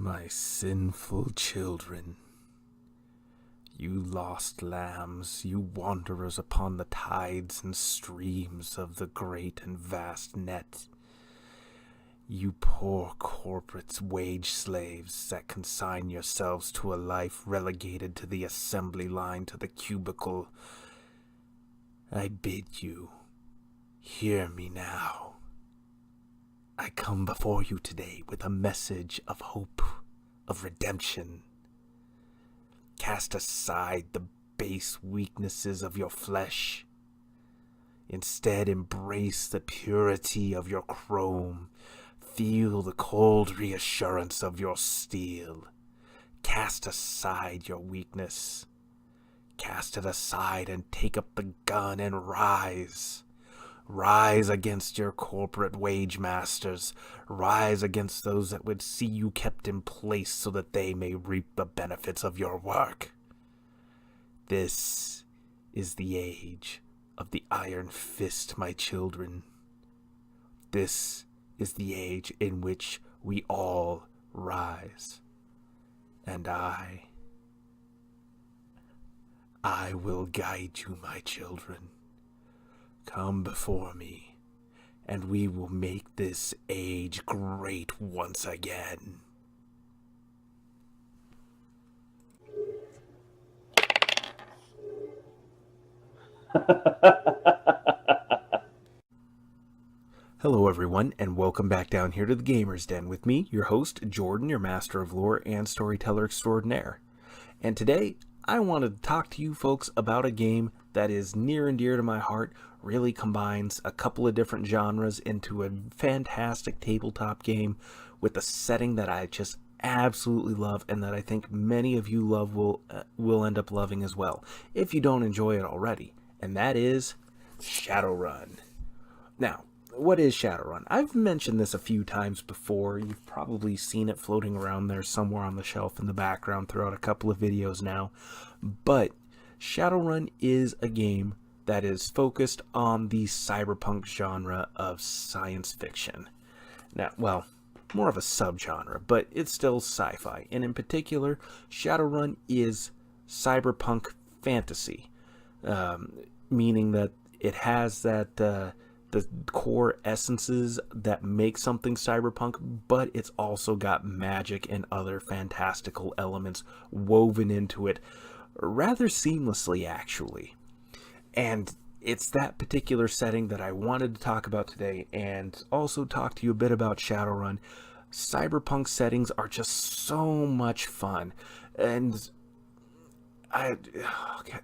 My sinful children, you lost lambs, you wanderers upon the tides and streams of the great and vast net, you poor corporate wage slaves that consign yourselves to a life relegated to the assembly line, to the cubicle, I bid you, hear me now. I come before you today with a message of hope, of redemption. Cast aside the base weaknesses of your flesh. Instead, embrace the purity of your chrome. Feel the cold reassurance of your steel. Cast aside your weakness. Cast it aside and take up the gun and rise. Rise against your corporate wage masters. Rise against those that would see you kept in place so that they may reap the benefits of your work. This is the age of the iron fist, my children. This is the age in which we all rise. And I will guide you, my children. Come before me, and we will make this age great once again. Hello everyone, and welcome back down here to the Gamer's Den with me, your host, Jordan, your master of lore and storyteller extraordinaire. And today, I wanted to talk to you folks about a game that is near and dear to my heart, really combines a couple of different genres into a fantastic tabletop game with a setting that I just absolutely love and that I think many of you will end up loving as well, if you don't enjoy it already, and that is Shadowrun. Now, what is Shadowrun? I've mentioned this a few times before. You've probably seen it floating around there somewhere on the shelf in the background throughout a couple of videos now. But Shadowrun is a game that is focused on the cyberpunk genre of science fiction. Now, well, more of a subgenre, but it's still sci-fi. And in particular, Shadowrun is cyberpunk fantasy, meaning that it has that the core essences that make something cyberpunk, but it's also got magic and other fantastical elements woven into it rather seamlessly, actually. And it's that particular setting that I wanted to talk about today, and also talk to you a bit about Shadowrun. Cyberpunk settings are just so much fun, and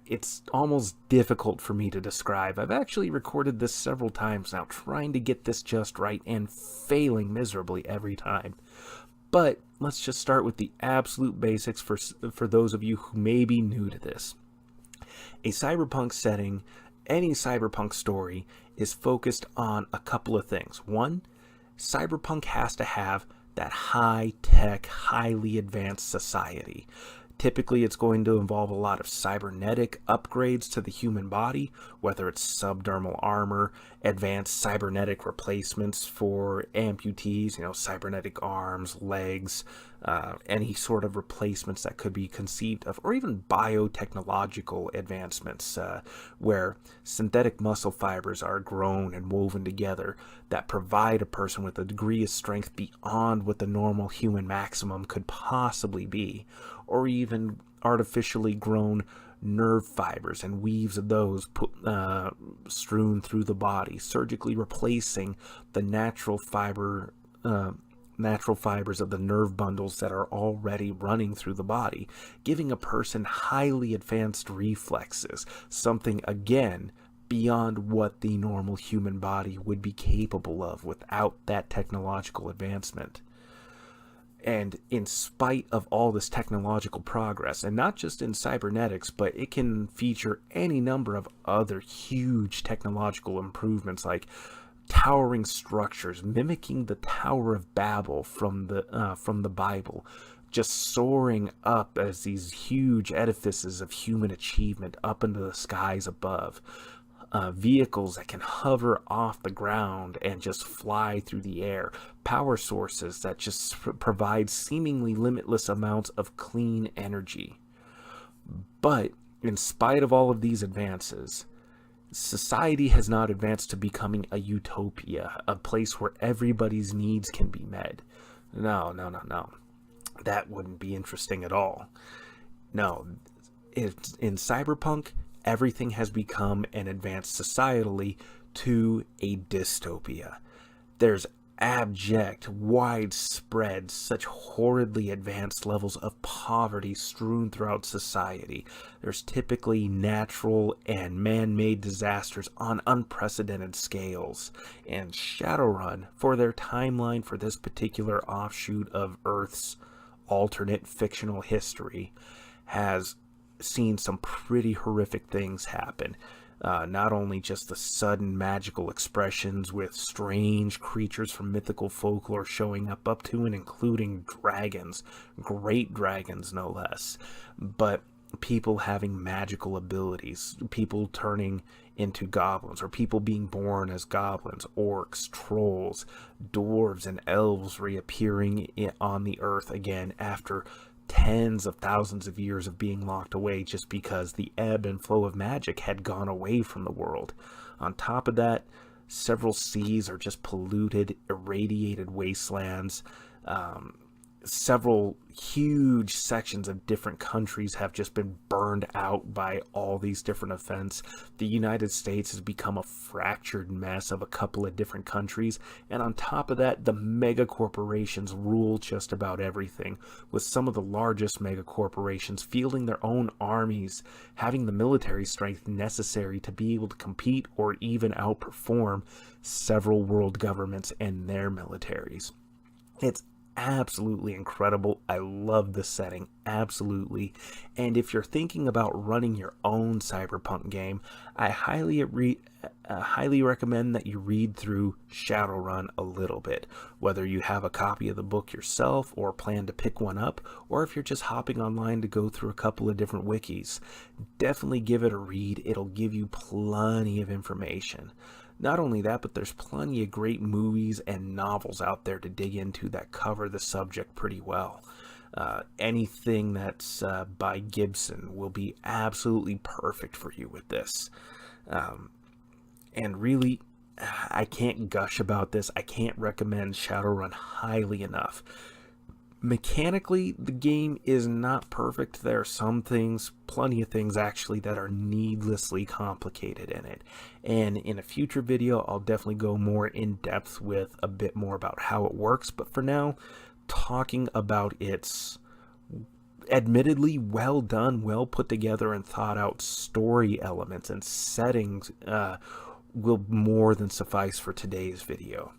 it's almost difficult for me to describe. I've actually recorded this several times now, trying to get this just right and failing miserably every time. But let's just start with the absolute basics for those of you who may be new to this. A cyberpunk setting, any cyberpunk story, is focused on a couple of things. One, cyberpunk has to have that high-tech, highly advanced society. Typically, it's going to involve a lot of cybernetic upgrades to the human body, whether it's subdermal armor, advanced cybernetic replacements for amputees, cybernetic arms, legs, any sort of replacements that could be conceived of, or even biotechnological advancements, where synthetic muscle fibers are grown and woven together that provide a person with a degree of strength beyond what the normal human maximum could possibly be, or even artificially grown nerve fibers and weaves of those strewn through the body, surgically replacing the natural fibers of the nerve bundles that are already running through the body, giving a person highly advanced reflexes, something, again, beyond what the normal human body would be capable of without that technological advancement. And in spite of all this technological progress, and not just in cybernetics, but it can feature any number of other huge technological improvements, like towering structures mimicking the Tower of Babel from the Bible, just soaring up as these huge edifices of human achievement up into the skies above. vehicles that can hover off the ground and just fly through the air, power sources that just provide seemingly limitless amounts of clean energy. But in spite of all of these advances, society has not advanced to becoming a utopia, a place where everybody's needs can be met. No, no, no, no. That wouldn't be interesting at all. No, in Cyberpunk, everything has become and advanced societally to a dystopia. There's abject, widespread, such horridly advanced levels of poverty strewn throughout society. There's typically natural and man-made disasters on unprecedented scales. And Shadowrun, for their timeline for this particular offshoot of Earth's alternate fictional history, has seen some pretty horrific things happen. Not only just the sudden magical expressions with strange creatures from mythical folklore showing up to and including dragons, great dragons no less, but people having magical abilities, people turning into goblins, or people being born as goblins, orcs, trolls, dwarves, and elves reappearing on the earth again after tens of thousands of years of being locked away just because the ebb and flow of magic had gone away from the world. On top of that, several seas are just polluted, irradiated wastelands. Several huge sections of different countries have just been burned out by all these different events. The United States has become a fractured mess of a couple of different countries, and on top of that, the mega corporations rule just about everything, with some of the largest mega corporations fielding their own armies, having the military strength necessary to be able to compete or even outperform several world governments and their militaries. It's absolutely incredible. I love the setting, absolutely. And if you're thinking about running your own Cyberpunk game, I highly recommend that you read through Shadowrun a little bit, whether you have a copy of the book yourself or plan to pick one up, or if you're just hopping online to go through a couple of different wikis. Definitely give it a read. It'll give you plenty of information. Not only that, but there's plenty of great movies and novels out there to dig into that cover the subject pretty well. Anything that's by Gibson will be absolutely perfect for you with this. And really, I can't gush about this. I can't recommend Shadowrun highly enough. Mechanically, the game is not perfect. There are some things, plenty of things actually, that are needlessly complicated in it. And in a future video, I'll definitely go more in depth with a bit more about how it works. But for now, talking about its admittedly well done, well put together, and thought out story elements and settings will more than suffice for today's video.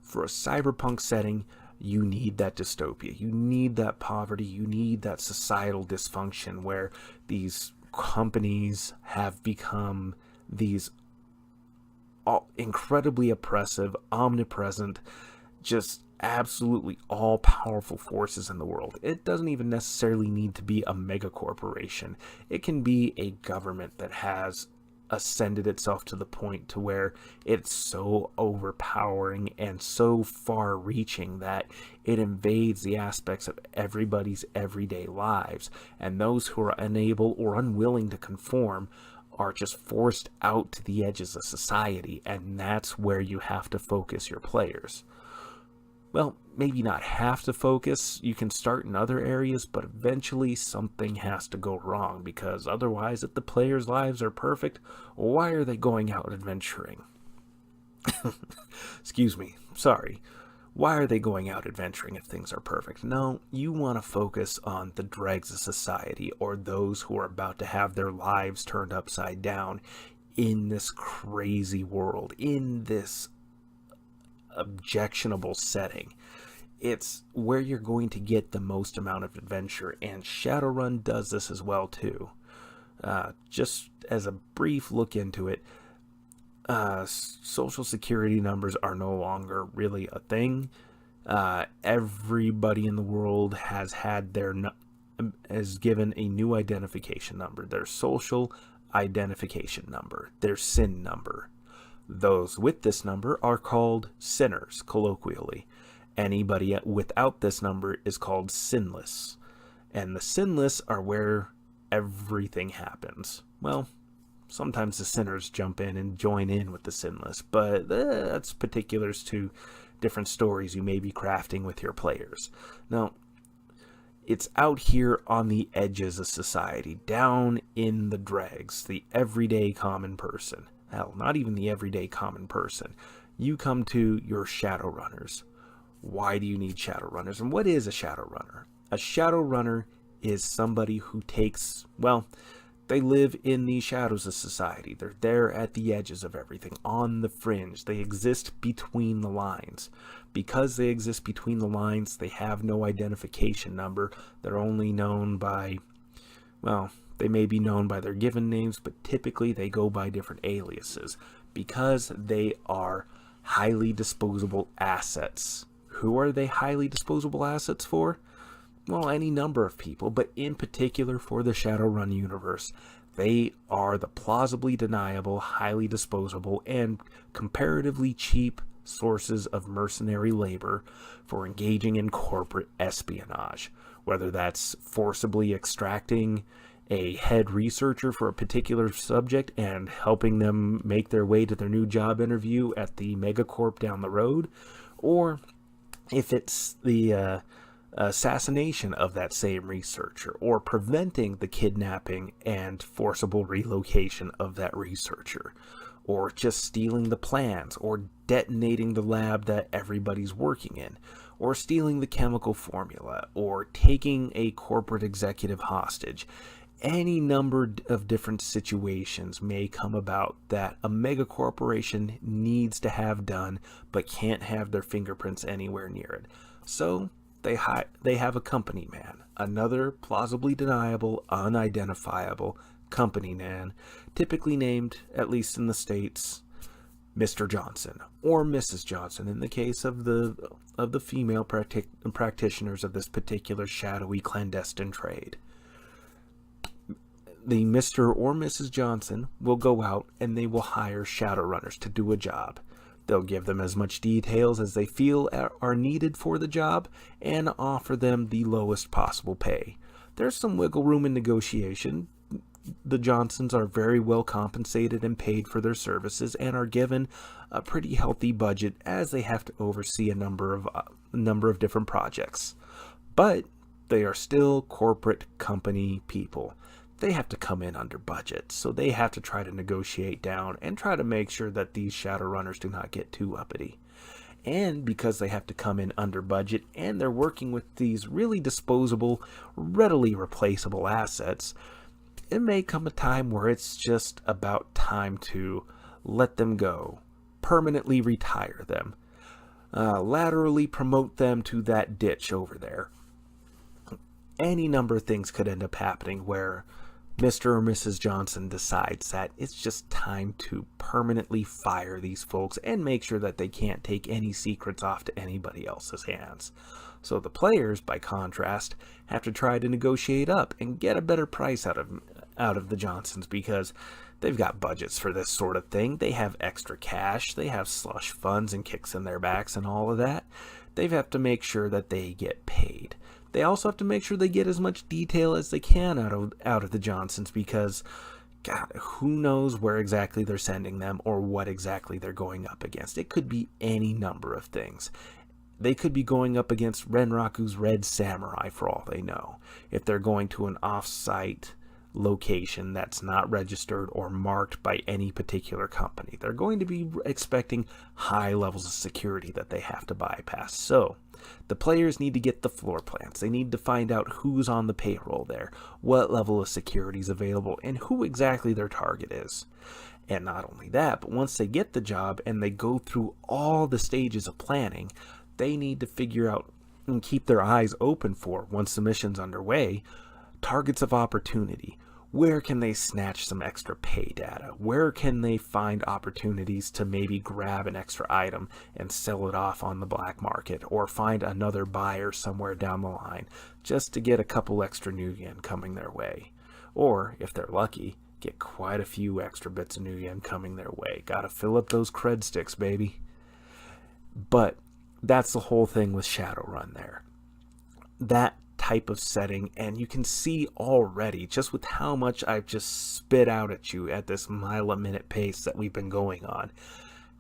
For a cyberpunk setting, you need that dystopia, you need that poverty, you need that societal dysfunction where these companies have become these incredibly oppressive, omnipresent, just absolutely all-powerful forces in the world. It doesn't even necessarily need to be a mega corporation. It can be a government that has ascended itself to the point to where it's so overpowering and so far-reaching that it invades the aspects of everybody's everyday lives, and those who are unable or unwilling to conform are just forced out to the edges of society, and that's where you have to focus your players. Well, maybe not have to focus, you can start in other areas, but eventually something has to go wrong, because otherwise, if the players' lives are perfect, why are they going out adventuring? Excuse me, sorry. Why are they going out adventuring if things are perfect? No, you want to focus on the dregs of society, or those who are about to have their lives turned upside down in this crazy world, in this objectionable setting. It's where you're going to get the most amount of adventure, and Shadowrun does this as well too. Just as a brief look into it, social security numbers are no longer really a thing. Everybody in the world has had has given a new identification number, their social identification number, their sin number. Those with this number are called sinners, colloquially. Anybody without this number is called sinless. And the sinless are where everything happens. Well, sometimes the sinners jump in and join in with the sinless, but that's particulars to different stories you may be crafting with your players. Now, it's out here on the edges of society, down in the dregs, the everyday common person. Hell, not even the everyday common person. You come to your Shadowrunners. Why do you need Shadowrunners? And what is a Shadowrunner? A Shadowrunner is somebody who takes, well, they live in the shadows of society. They're there at the edges of everything, on the fringe. They exist between the lines. Because they exist between the lines, they have no identification number. They're only known by, well, they may be known by their given names, but typically they go by different aliases because they are highly disposable assets. Who are they highly disposable assets for? Well, any number of people, but in particular for the Shadowrun universe, they are the plausibly deniable, highly disposable, and comparatively cheap sources of mercenary labor for engaging in corporate espionage, whether that's forcibly extracting a head researcher for a particular subject and helping them make their way to their new job interview at the megacorp down the road, or if it's the assassination of that same researcher, or preventing the kidnapping and forcible relocation of that researcher, or just stealing the plans, or detonating the lab that everybody's working in, or stealing the chemical formula, or taking a corporate executive hostage. Any number of different situations may come about that a mega corporation needs to have done but can't have their fingerprints anywhere near it. So they have a company man, another plausibly deniable, unidentifiable company man, typically named, at least in the States, Mr. Johnson or Mrs. Johnson in the case of the female practitioners of this particular shadowy clandestine trade. The Mr. or Mrs. Johnson will go out and they will hire Shadowrunners to do a job. They'll give them as much details as they feel are needed for the job and offer them the lowest possible pay. There's some wiggle room in negotiation. The Johnsons are very well compensated and paid for their services and are given a pretty healthy budget as they have to oversee a number of different projects. But they are still corporate company people. They have to come in under budget, so they have to try to negotiate down and try to make sure that these Shadowrunners do not get too uppity. And because they have to come in under budget and they're working with these really disposable, readily replaceable assets, it may come a time where it's just about time to let them go, permanently retire them, laterally promote them to that ditch over there. Any number of things could end up happening where Mr. or Mrs. Johnson decides that it's just time to permanently fire these folks and make sure that they can't take any secrets off to anybody else's hands. So the players, by contrast, have to try to negotiate up and get a better price out of the Johnsons because they've got budgets for this sort of thing. They have extra cash, they have slush funds and kicks in their backs and all of that. They have to make sure that they get paid. They also have to make sure they get as much detail as they can out of the Johnsons because, God, who knows where exactly they're sending them or what exactly they're going up against. It could be any number of things. They could be going up against Renraku's Red Samurai for all they know. If they're going to an off-site location that's not registered or marked by any particular company, they're going to be expecting high levels of security that they have to bypass. So the players need to get the floor plans. They need to find out who's on the payroll there, what level of security is available, and who exactly their target is. And not only that, but once they get the job and they go through all the stages of planning, they need to figure out and keep their eyes open for, once the mission's underway, targets of opportunity. Where can they snatch some extra pay data? Where can they find opportunities to maybe grab an extra item and sell it off on the black market, or find another buyer somewhere down the line just to get a couple extra new yen coming their way? Or, if they're lucky, get quite a few extra bits of new yen coming their way. Gotta fill up those cred sticks, baby. But that's the whole thing with Shadowrun there. That type of setting, and you can see already, just with how much I've just spit out at you at this mile-a-minute pace that we've been going on,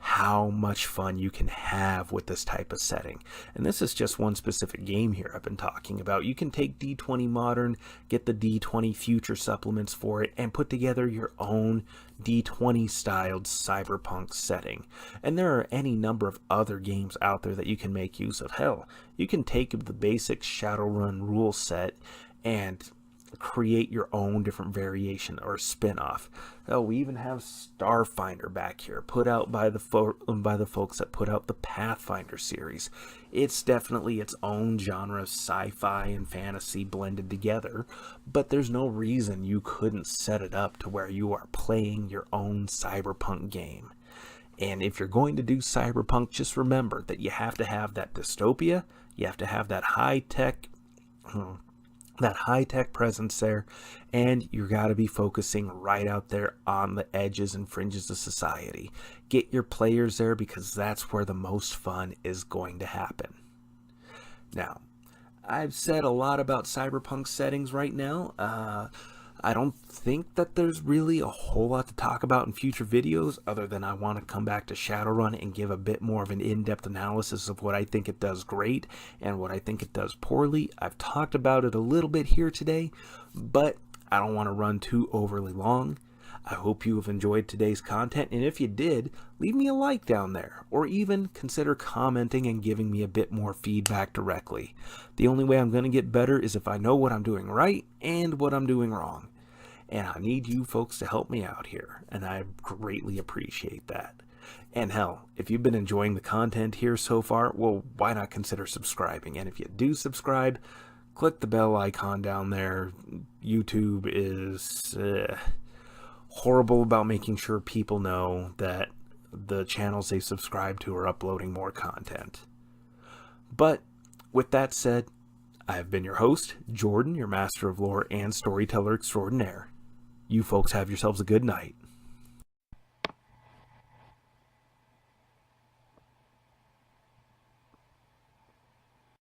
how much fun you can have with this type of setting. And this is just one specific game here I've been talking about. You can take D20 Modern, get the D20 Future supplements for it, and put together your own D20 styled Cyberpunk setting. And there are any number of other games out there that you can make use of. Hell, you can take the basic Shadowrun rule set and create your own different variation or spin-off. Oh, we even have Starfinder back here, put out by the folks that put out the Pathfinder series. It's definitely its own genre of sci-fi and fantasy blended together, but there's no reason you couldn't set it up to where you are playing your own cyberpunk game. And if you're going to do cyberpunk, just remember that you have to have that dystopia, you have to have that high-tech presence there, and you got to be focusing right out there on the edges and fringes of society. Get your players there, because that's where the most fun is going to happen. Now, I've said a lot about cyberpunk settings right now. I don't think that there's really a whole lot to talk about in future videos, other than I want to come back to Shadowrun and give a bit more of an in-depth analysis of what I think it does great and what I think it does poorly. I've talked about it a little bit here today, but I don't want to run too overly long. I hope you have enjoyed today's content, and if you did, leave me a like down there, or even consider commenting and giving me a bit more feedback directly. The only way I'm going to get better is if I know what I'm doing right and what I'm doing wrong. And I need you folks to help me out here, and I greatly appreciate that. And hell, if you've been enjoying the content here so far, well, why not consider subscribing? And if you do subscribe, click the bell icon down there. YouTube is horrible about making sure people know that the channels they subscribe to are uploading more content. But with that said, I have been your host, Jordan, your master of lore and storyteller extraordinaire. You folks have yourselves a good night.